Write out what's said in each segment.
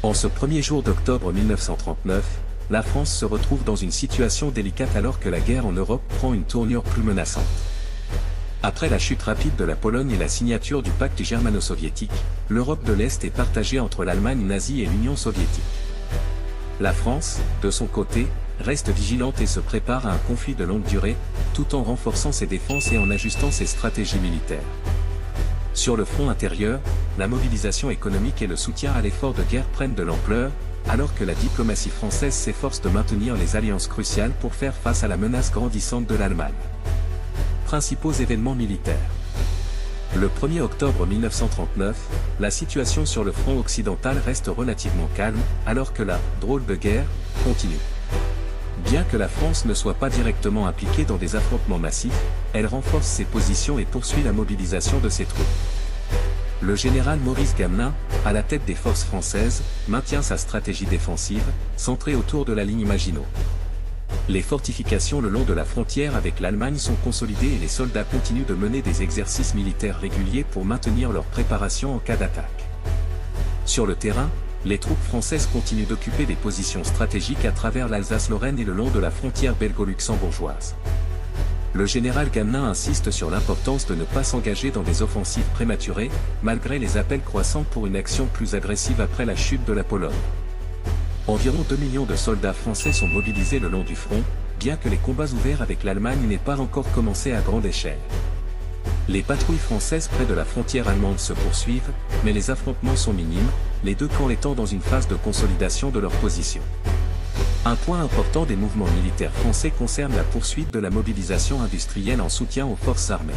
En ce premier jour d'octobre 1939, la France se retrouve dans une situation délicate alors que la guerre en Europe prend une tournure plus menaçante. Après la chute rapide de la Pologne et la signature du pacte germano-soviétique, l'Europe de l'Est est partagée entre l'Allemagne nazie et l'Union soviétique. La France, de son côté, reste vigilante et se prépare à un conflit de longue durée, tout en renforçant ses défenses et en ajustant ses stratégies militaires. Sur le front intérieur, la mobilisation économique et le soutien à l'effort de guerre prennent de l'ampleur, alors que la diplomatie française s'efforce de maintenir les alliances cruciales pour faire face à la menace grandissante de l'Allemagne. Principaux événements militaires. Le 1er octobre 1939, la situation sur le front occidental reste relativement calme, alors que la « drôle de guerre » continue. Bien que la France ne soit pas directement impliquée dans des affrontements massifs, elle renforce ses positions et poursuit la mobilisation de ses troupes. Le général Maurice Gamelin, à la tête des forces françaises, maintient sa stratégie défensive, centrée autour de la ligne Maginot. Les fortifications le long de la frontière avec l'Allemagne sont consolidées et les soldats continuent de mener des exercices militaires réguliers pour maintenir leur préparation en cas d'attaque. Sur le terrain, les troupes françaises continuent d'occuper des positions stratégiques à travers l'Alsace-Lorraine et le long de la frontière belgo-luxembourgeoise. Le général Gamelin insiste sur l'importance de ne pas s'engager dans des offensives prématurées, malgré les appels croissants pour une action plus agressive après la chute de la Pologne. Environ 2 millions de soldats français sont mobilisés le long du front, bien que les combats ouverts avec l'Allemagne n'aient pas encore commencé à grande échelle. Les patrouilles françaises près de la frontière allemande se poursuivent, mais les affrontements sont minimes, les deux camps étant dans une phase de consolidation de leur position. Un point important des mouvements militaires français concerne la poursuite de la mobilisation industrielle en soutien aux forces armées.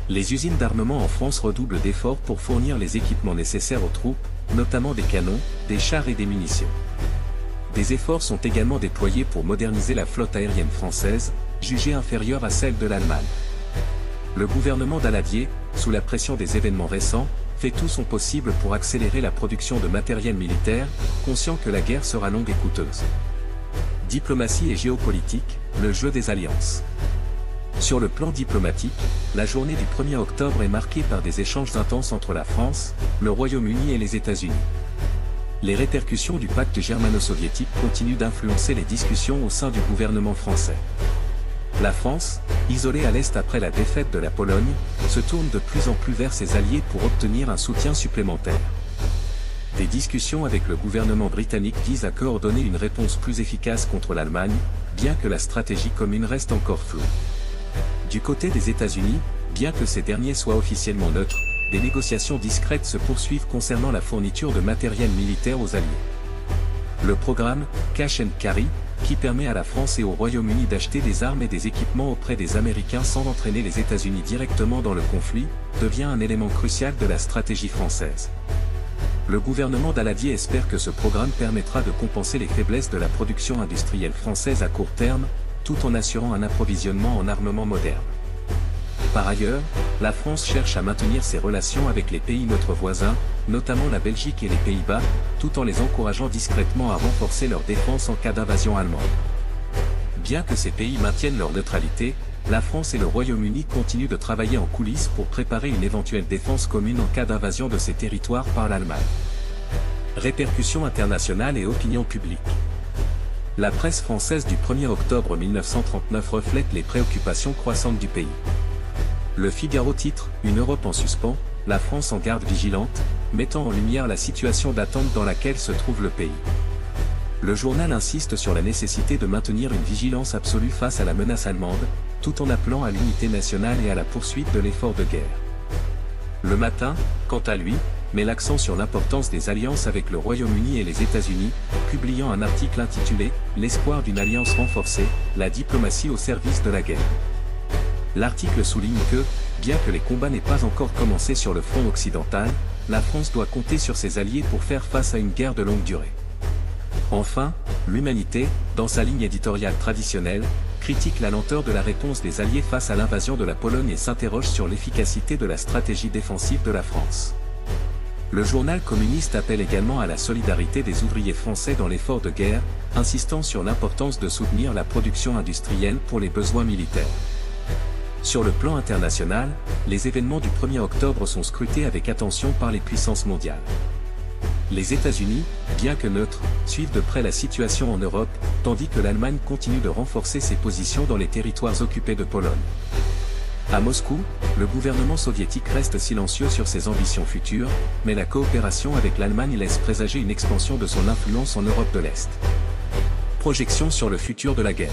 Les usines d'armement en France redoublent d'efforts pour fournir les équipements nécessaires aux troupes, notamment des canons, des chars et des munitions. Des efforts sont également déployés pour moderniser la flotte aérienne française, jugée inférieure à celle de l'Allemagne. Le gouvernement Daladier, sous la pression des événements récents, fait tout son possible pour accélérer la production de matériel militaire, conscient que la guerre sera longue et coûteuse. Diplomatie et géopolitique, le jeu des alliances. Sur le plan diplomatique, la journée du 1er octobre est marquée par des échanges intenses entre la France, le Royaume-Uni et les États-Unis. Les répercussions du pacte germano-soviétique continuent d'influencer les discussions au sein du gouvernement français. La France, isolée à l'Est après la défaite de la Pologne, se tourne de plus en plus vers ses alliés pour obtenir un soutien supplémentaire. Des discussions avec le gouvernement britannique visent à coordonner une réponse plus efficace contre l'Allemagne, bien que la stratégie commune reste encore floue. Du côté des États-Unis, bien que ces derniers soient officiellement neutres, des négociations discrètes se poursuivent concernant la fourniture de matériel militaire aux alliés. Le programme « Cash and Carry », qui permet à la France et au Royaume-Uni d'acheter des armes et des équipements auprès des Américains sans entraîner les États-Unis directement dans le conflit, devient un élément crucial de la stratégie française. Le gouvernement Daladier espère que ce programme permettra de compenser les faiblesses de la production industrielle française à court terme, tout en assurant un approvisionnement en armement moderne. Par ailleurs, la France cherche à maintenir ses relations avec les pays neutres voisins, notamment la Belgique et les Pays-Bas, tout en les encourageant discrètement à renforcer leur défense en cas d'invasion allemande. Bien que ces pays maintiennent leur neutralité, la France et le Royaume-Uni continuent de travailler en coulisses pour préparer une éventuelle défense commune en cas d'invasion de ces territoires par l'Allemagne. Répercussions internationales et opinion publique. La presse française du 1er octobre 1939 reflète les préoccupations croissantes du pays. Le Figaro titre « Une Europe en suspens, la France en garde vigilante », mettant en lumière la situation d'attente dans laquelle se trouve le pays. Le journal insiste sur la nécessité de maintenir une vigilance absolue face à la menace allemande, tout en appelant à l'unité nationale et à la poursuite de l'effort de guerre. Le Matin, quant à lui, met l'accent sur l'importance des alliances avec le Royaume-Uni et les États-Unis, publiant un article intitulé « L'espoir d'une alliance renforcée, la diplomatie au service de la guerre ». L'article souligne que, bien que les combats n'aient pas encore commencé sur le front occidental, la France doit compter sur ses alliés pour faire face à une guerre de longue durée. Enfin, l'Humanité, dans sa ligne éditoriale traditionnelle, critique la lenteur de la réponse des alliés face à l'invasion de la Pologne et s'interroge sur l'efficacité de la stratégie défensive de la France. Le journal communiste appelle également à la solidarité des ouvriers français dans l'effort de guerre, insistant sur l'importance de soutenir la production industrielle pour les besoins militaires. Sur le plan international, les événements du 1er octobre sont scrutés avec attention par les puissances mondiales. Les États-Unis, bien que neutres, suivent de près la situation en Europe, tandis que l'Allemagne continue de renforcer ses positions dans les territoires occupés de Pologne. À Moscou, le gouvernement soviétique reste silencieux sur ses ambitions futures, mais la coopération avec l'Allemagne laisse présager une expansion de son influence en Europe de l'Est. Projection sur le futur de la guerre.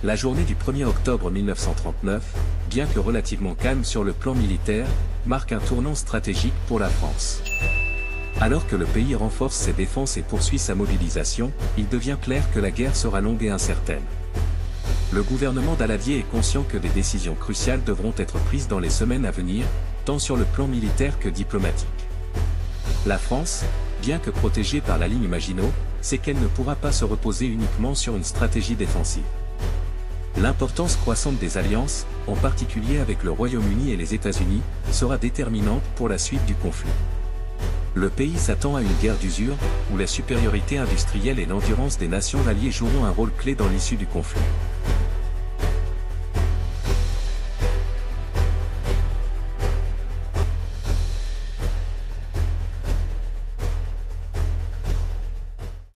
La journée du 1er octobre 1939, bien que relativement calme sur le plan militaire, marque un tournant stratégique pour la France. Alors que le pays renforce ses défenses et poursuit sa mobilisation, il devient clair que la guerre sera longue et incertaine. Le gouvernement Daladier est conscient que des décisions cruciales devront être prises dans les semaines à venir, tant sur le plan militaire que diplomatique. La France, bien que protégée par la ligne Maginot, sait qu'elle ne pourra pas se reposer uniquement sur une stratégie défensive. L'importance croissante des alliances, en particulier avec le Royaume-Uni et les États-Unis, sera déterminante pour la suite du conflit. Le pays s'attend à une guerre d'usure, où la supériorité industrielle et l'endurance des nations alliées joueront un rôle clé dans l'issue du conflit.